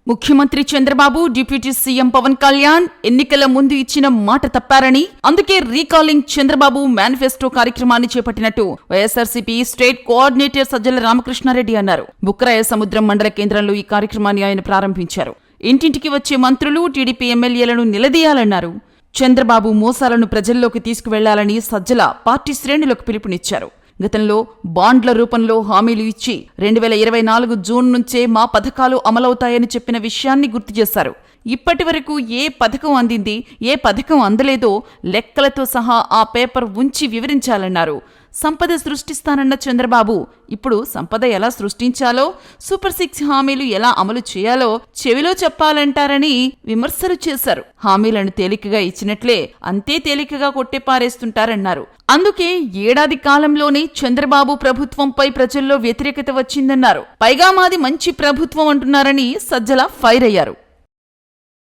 ముఖ్యమంత్రి Chandrababu, deputy CM Pawan Kalyan ఎన్నికల ముందు ఇచ్చిన మాట తప్పారని, అందుకే రీకాలింగ్ చంద్రబాబు మేనిఫెస్టో కార్యక్రమాన్ని చేపట్టినట్టు వైఎస్ఆర్సీపీ స్టేట్ కోఆర్డినేటర్ సజ్జల రామకృష్ణారెడ్డి అన్నారు. బుక్కరాయ సముద్రం మండల కేంద్రంలో ఈ కార్యక్రమాన్ని ఆయన ప్రారంభించారు. ఇంటింటికి వచ్చే మంత్రులు, టీడీపీ ఎమ్మెల్యేలను నిలదీయాలన్నారు. చంద్రబాబు మోసాలను ప్రజల్లోకి తీసుకువెళ్లాలని సజ్జల పార్టీ శ్రేణులకు పిలుపునిచ్చారు. గతంలో బాండ్ల రూపంలో హామీలు ఇచ్చి 2024 జూన్ నుంచే మా పథకాలు అమలవుతాయని చెప్పిన విషయాన్ని గుర్తు చేశారు. ఇప్పటి వరకు ఏ పథకం అందింది, ఏ పథకం అందలేదో లెక్కలతో సహా ఆ పేపర్ ఉంచి వివరించాలన్నారు. సంపద సృష్టిస్తానన్న చంద్రబాబు ఇప్పుడు సంపద ఎలా సృష్టించాలో, సూపర్ 6 హామీలు ఎలా అమలు చేయాలో చెవిలో చెప్పాలంటారని విమర్శలు చేశారు. హామీలను తేలికగా ఇచ్చినట్లే అంతే తేలికగా కొట్టిపారేస్తుంటారన్నారు. అందుకే ఏడాది కాలంలోనే చంద్రబాబు ప్రభుత్వంపై ప్రజల్లో వ్యతిరేకత వచ్చిందన్నారు. పైగా మాది మంచి ప్రభుత్వం అంటున్నారని సజ్జల ఫైర్ అయ్యారు.